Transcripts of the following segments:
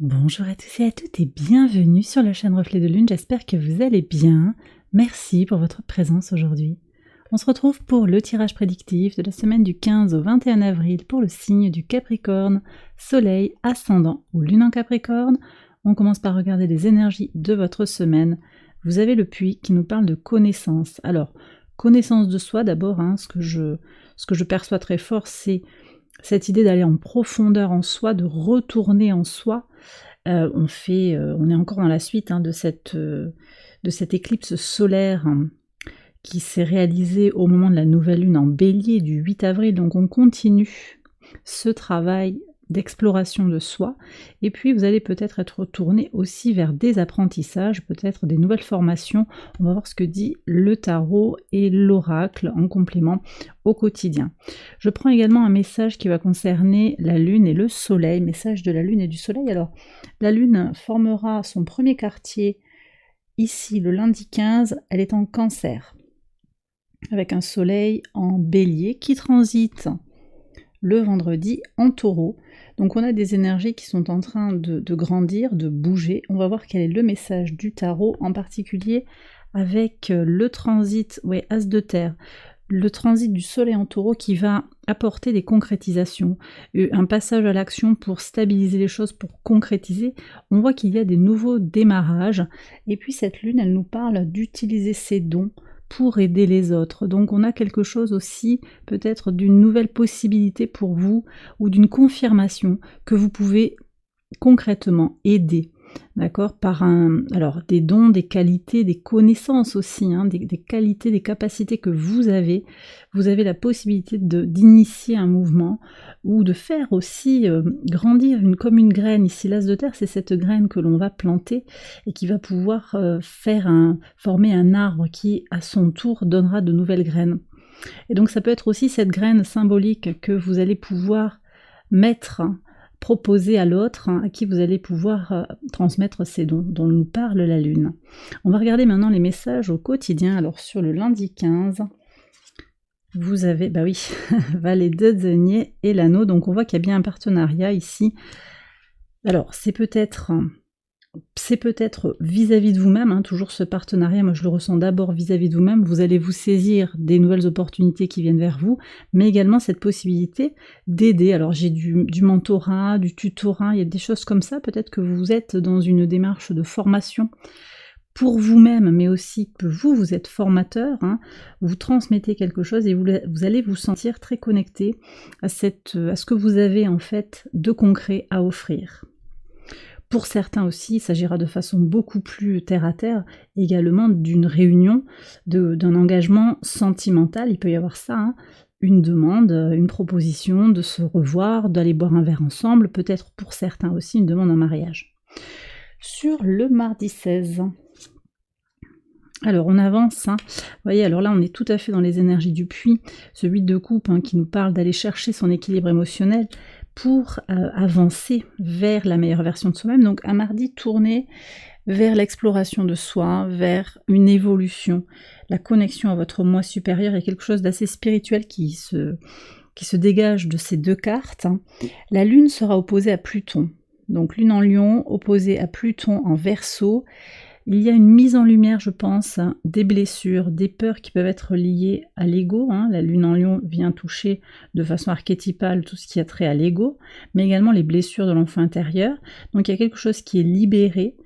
Bonjour à tous et à toutes et bienvenue sur la chaîne Reflet de Lune, j'espère que vous allez bien. Merci pour votre présence aujourd'hui. On se retrouve pour le tirage prédictif de la semaine du 15 au 21 avril pour le signe du Capricorne, Soleil, Ascendant ou Lune en Capricorne. On commence par regarder les énergies de votre semaine. Vous avez le puits qui nous parle de connaissance. Alors, connaissance de soi d'abord, ce que je perçois très fort, c'est cette idée d'aller en profondeur en soi, de retourner en soi. On est encore dans la suite de cette éclipse solaire qui s'est réalisée au moment de la nouvelle lune en Bélier du 8 avril. Donc on continue ce travail d'exploration de soi. Et puis vous allez peut-être être tourné aussi vers des apprentissages, peut-être des nouvelles formations. On va voir ce que dit le tarot et l'oracle en complément au quotidien. Je prends également un message qui va concerner la lune et le soleil, message de la lune et du soleil. Alors, la lune formera son premier quartier ici le lundi 15, elle est en Cancer, avec un soleil en Bélier qui transite le vendredi en Taureau. Donc on a des énergies qui sont en train de grandir, de bouger. On va voir quel est le message du tarot, en particulier avec le transit, As de terre, le transit du soleil en Taureau qui va apporter des concrétisations, un passage à l'action pour stabiliser les choses, pour concrétiser. On voit qu'il y a des nouveaux démarrages. Et puis cette lune, elle nous parle d'utiliser ses dons pour aider les autres. Donc on a quelque chose aussi peut-être d'une nouvelle possibilité pour vous ou d'une confirmation que vous pouvez concrètement aider. D'accord, alors des dons, des qualités, des connaissances aussi, des qualités, des capacités que vous avez la possibilité d'initier un mouvement ou de faire aussi grandir comme une graine. Ici, l'as de terre, c'est cette graine que l'on va planter et qui va pouvoir former un arbre qui, à son tour, donnera de nouvelles graines. Et donc ça peut être aussi cette graine symbolique que vous allez pouvoir proposer à l'autre, à qui vous allez pouvoir transmettre ces dons dont nous parle la lune. On va regarder maintenant les messages au quotidien. Alors sur le lundi 15, vous avez, Valet de denier et l'anneau, donc on voit qu'il y a bien un partenariat ici. Alors c'est peut-être vis-à-vis de vous-même, toujours ce partenariat, moi je le ressens d'abord vis-à-vis de vous-même, vous allez vous saisir des nouvelles opportunités qui viennent vers vous, mais également cette possibilité d'aider. Alors j'ai du mentorat, du tutorat, il y a des choses comme ça, peut-être que vous êtes dans une démarche de formation pour vous-même, mais aussi que vous êtes formateur, vous transmettez quelque chose et vous allez vous sentir très connecté à ce que vous avez en fait de concret à offrir. Pour certains aussi, il s'agira de façon beaucoup plus terre-à-terre, également d'une réunion, d'un engagement sentimental. Il peut y avoir ça, une demande, une proposition de se revoir, d'aller boire un verre ensemble, peut-être pour certains aussi une demande en mariage. Sur le mardi 16, alors on avance, vous voyez, alors là on est tout à fait dans les énergies du puits, ce 8 de coupe qui nous parle d'aller chercher son équilibre émotionnel, pour avancer vers la meilleure version de soi-même. Donc un mardi tourné vers l'exploration de soi, vers une évolution, la connexion à votre moi supérieur est quelque chose d'assez spirituel qui se dégage de ces deux cartes. La lune sera opposée à Pluton, donc lune en Lion opposée à Pluton en Verseau. Il y a une mise en lumière, je pense, des blessures, des peurs qui peuvent être liées à l'ego. La lune en Lion vient toucher de façon archétypale tout ce qui a trait à l'ego, mais également les blessures de l'enfant intérieur. Donc il y a quelque chose qui est libéré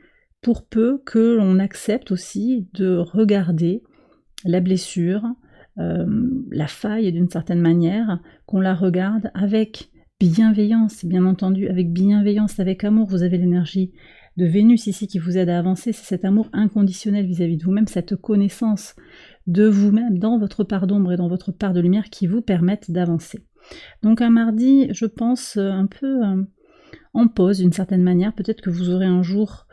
pour peu que l'on accepte aussi de regarder la blessure, la faille d'une certaine manière, qu'on la regarde avec bienveillance, bien entendu, avec bienveillance, avec amour. Vous avez l'énergie de Vénus ici qui vous aide à avancer, c'est cet amour inconditionnel vis-à-vis de vous-même, cette connaissance de vous-même dans votre part d'ombre et dans votre part de lumière qui vous permettent d'avancer. Donc un mardi, je pense, un peu en pause d'une certaine manière, peut-être que vous aurez un jour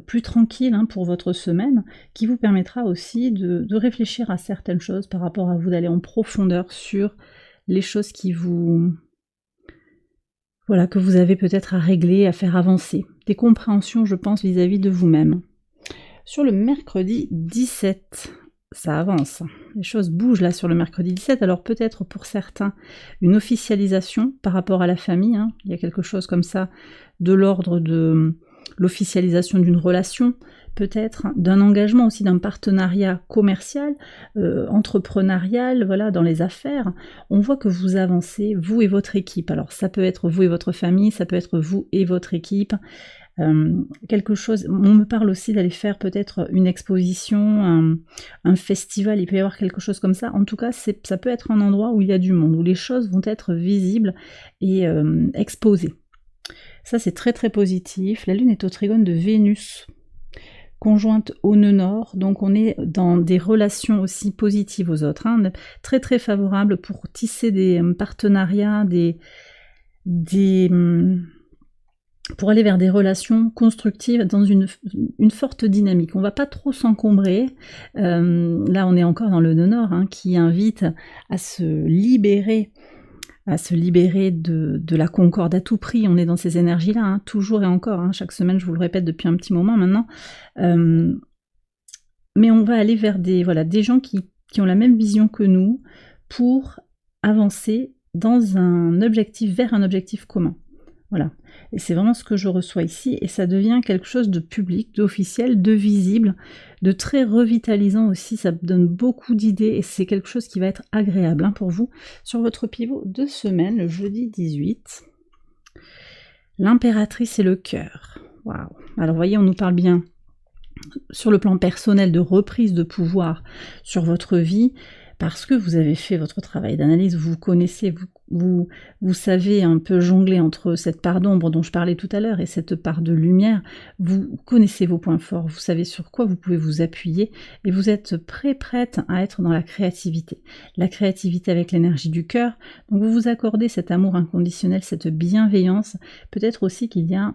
plus tranquille pour votre semaine, qui vous permettra aussi de réfléchir à certaines choses par rapport à vous, d'aller en profondeur sur les choses qui vous... que vous avez peut-être à régler, à faire avancer. Des compréhensions, je pense, vis-à-vis de vous-même. Sur le mercredi 17, ça avance. Les choses bougent là sur le mercredi 17. Alors peut-être pour certains, une officialisation par rapport à la famille. Il y a quelque chose comme ça de l'ordre de l'officialisation d'une relation, peut-être d'un engagement aussi, d'un partenariat commercial, entrepreneurial, voilà, dans les affaires. On voit que vous avancez, vous et votre équipe. Alors ça peut être vous et votre famille, ça peut être vous et votre équipe. Quelque chose, on me parle aussi d'aller faire peut-être une exposition, un festival, il peut y avoir quelque chose comme ça. En tout cas, ça peut être un endroit où il y a du monde, où les choses vont être visibles et exposées. Ça, c'est très très positif. La Lune est au trigone de Vénus, conjointe au nœud nord, donc on est dans des relations aussi positives aux autres, hein, très très favorable pour tisser des partenariats, pour aller vers des relations constructives dans une forte dynamique. On ne va pas trop s'encombrer. Là, on est encore dans le nœud nord, hein, qui invite à se libérer de la concorde à tout prix. On est dans ces énergies-là, hein, toujours et encore, hein, chaque semaine, je vous le répète depuis un petit moment maintenant. Mais on va aller vers des gens qui ont la même vision que nous pour avancer dans un objectif, vers un objectif commun. Voilà. Et c'est vraiment ce que je reçois ici, et ça devient quelque chose de public, d'officiel, de visible, de très revitalisant aussi. Ça donne beaucoup d'idées, et c'est quelque chose qui va être agréable, hein, pour vous. Sur votre pivot de semaine, le jeudi 18, l'impératrice et le cœur. Waouh. Alors voyez, on nous parle bien sur le plan personnel de reprise de pouvoir sur votre vie, parce que vous avez fait votre travail d'analyse, vous connaissez, vous savez un peu jongler entre cette part d'ombre dont je parlais tout à l'heure et cette part de lumière, vous connaissez vos points forts, vous savez sur quoi vous pouvez vous appuyer, et vous êtes prête à être dans la créativité avec l'énergie du cœur. Donc vous vous accordez cet amour inconditionnel, cette bienveillance. Peut-être aussi qu'il y a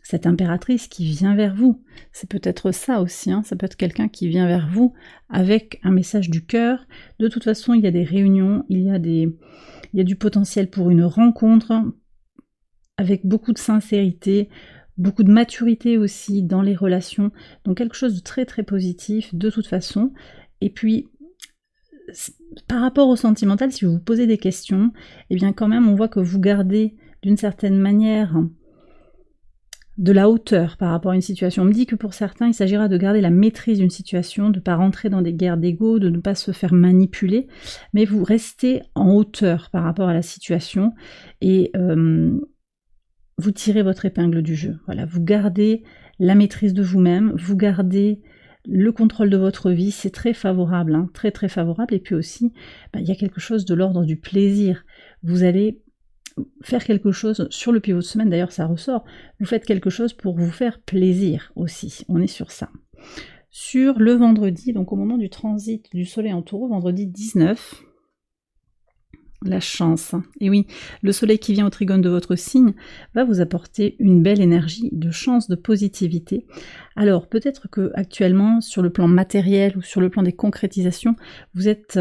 cette impératrice qui vient vers vous. C'est peut-être ça aussi, hein. Ça peut être quelqu'un qui vient vers vous avec un message du cœur. De toute façon, il y a des réunions, il y a du potentiel pour une rencontre avec beaucoup de sincérité, beaucoup de maturité aussi dans les relations. Donc quelque chose de très très positif de toute façon. Et puis, par rapport au sentimental, si vous vous posez des questions, eh bien quand même on voit que vous gardez d'une certaine manière de la hauteur par rapport à une situation. On me dit que pour certains, il s'agira de garder la maîtrise d'une situation, de ne pas rentrer dans des guerres d'ego, de ne pas se faire manipuler, mais vous restez en hauteur par rapport à la situation et vous tirez votre épingle du jeu. Voilà, vous gardez la maîtrise de vous-même, vous gardez le contrôle de votre vie, c'est très favorable, hein, très très favorable. Et puis aussi, il y a quelque chose de l'ordre du plaisir. Vous allez faire quelque chose sur le pivot de semaine, d'ailleurs ça ressort, vous faites quelque chose pour vous faire plaisir aussi, on est sur ça. Sur le vendredi, donc au moment du transit du soleil en taureau, vendredi 19, la chance. Et oui, le soleil qui vient au trigone de votre signe va vous apporter une belle énergie de chance, de positivité. Alors peut-être que actuellement sur le plan matériel ou sur le plan des concrétisations, vous êtes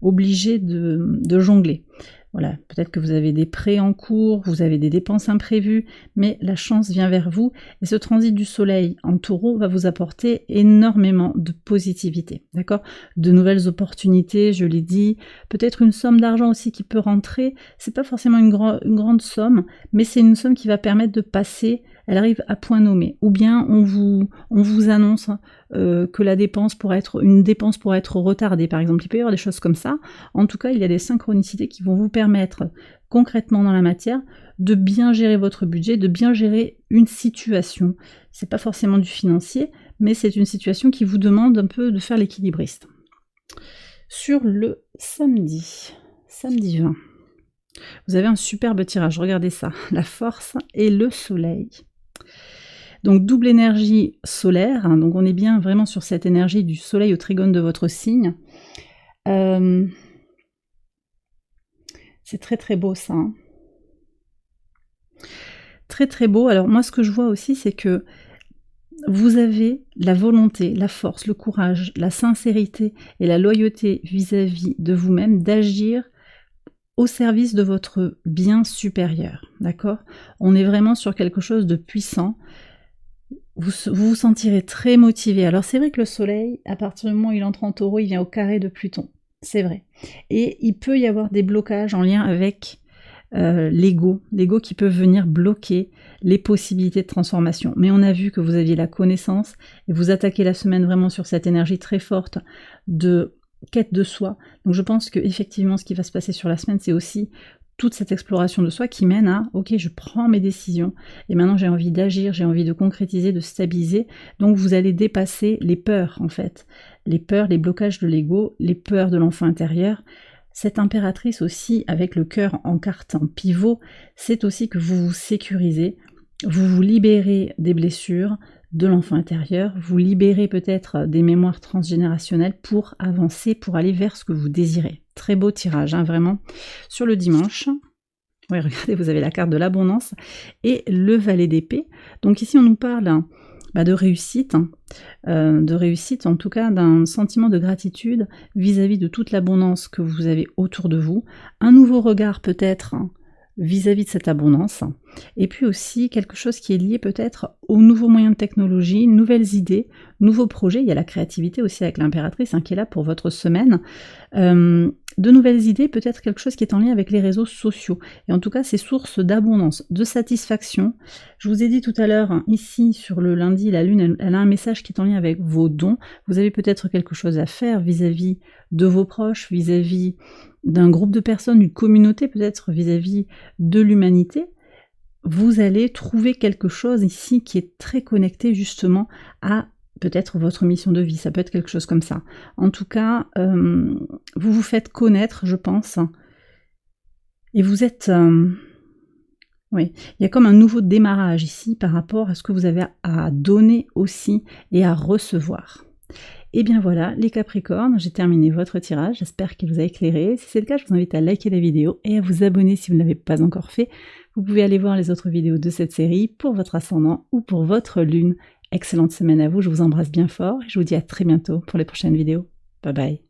obligé de jongler. Voilà, peut-être que vous avez des prêts en cours, vous avez des dépenses imprévues, mais la chance vient vers vous et ce transit du soleil en taureau va vous apporter énormément de positivité, d'accord? De nouvelles opportunités, je l'ai dit, peut-être une somme d'argent aussi qui peut rentrer, c'est pas forcément une grande somme, mais c'est une somme qui va permettre de passer, elle arrive à point nommé, ou bien on vous annonce que la dépense pourrait être retardée, par exemple. Il peut y avoir des choses comme ça. En tout cas, il y a des synchronicités qui vont vous permettre concrètement dans la matière de bien gérer votre budget, de bien gérer une situation. C'est pas forcément du financier, mais c'est une situation qui vous demande un peu de faire l'équilibriste. Sur le samedi 20, vous avez un superbe tirage, regardez ça, la force et le soleil. Donc double énergie solaire, hein, donc on est bien vraiment sur cette énergie du soleil au trigone de votre signe. C'est très très beau ça. Hein. Très très beau. Alors moi ce que je vois aussi c'est que vous avez la volonté, la force, le courage, la sincérité et la loyauté vis-à-vis de vous-même d'agir au service de votre bien supérieur. D'accord ? On est vraiment sur quelque chose de puissant. Vous vous sentirez très motivé. Alors c'est vrai que le soleil, à partir du moment où il entre en taureau, il vient au carré de Pluton. C'est vrai. Et il peut y avoir des blocages en lien avec l'ego qui peut venir bloquer les possibilités de transformation. Mais on a vu que vous aviez la connaissance et vous attaquez la semaine vraiment sur cette énergie très forte de quête de soi. Donc je pense que effectivement ce qui va se passer sur la semaine, c'est aussi toute cette exploration de soi qui mène à « ok, je prends mes décisions et maintenant j'ai envie d'agir, j'ai envie de concrétiser, de stabiliser ». Donc vous allez dépasser les peurs en fait. Les peurs, les blocages de l'ego, les peurs de l'enfant intérieur. Cette impératrice aussi, avec le cœur en carte en pivot, c'est aussi que vous vous sécurisez, vous vous libérez des blessures, de l'enfant intérieur, vous libérez peut-être des mémoires transgénérationnelles pour avancer, pour aller vers ce que vous désirez. Très beau tirage, hein, vraiment. Sur le dimanche, oui, regardez, vous avez la carte de l'abondance et le valet d'épée. Donc ici, on nous parle de réussite, en tout cas d'un sentiment de gratitude vis-à-vis de toute l'abondance que vous avez autour de vous. Un nouveau regard peut-être vis-à-vis de cette abondance, et puis aussi quelque chose qui est lié peut-être aux nouveaux moyens de technologie, nouvelles idées, nouveaux projets. Il y a la créativité aussi avec l'impératrice qui est là pour votre semaine. De nouvelles idées, peut-être quelque chose qui est en lien avec les réseaux sociaux. Et en tout cas, c'est source d'abondance, de satisfaction. Je vous ai dit tout à l'heure, ici sur le lundi, la lune, elle a un message qui est en lien avec vos dons. Vous avez peut-être quelque chose à faire vis-à-vis de vos proches, vis-à-vis d'un groupe de personnes, d'une communauté peut-être vis-à-vis de l'humanité. Vous allez trouver quelque chose ici qui est très connecté justement à peut-être votre mission de vie, ça peut être quelque chose comme ça. En tout cas, vous vous faites connaître, je pense, et vous êtes... oui, il y a comme un nouveau démarrage ici par rapport à ce que vous avez à donner aussi et à recevoir. Et bien voilà, les Capricornes, j'ai terminé votre tirage, j'espère qu'il vous a éclairé. Si c'est le cas, je vous invite à liker la vidéo et à vous abonner si vous ne l'avez pas encore fait. Vous pouvez aller voir les autres vidéos de cette série pour votre ascendant ou pour votre lune. Excellente semaine à vous, je vous embrasse bien fort et je vous dis à très bientôt pour les prochaines vidéos. Bye bye.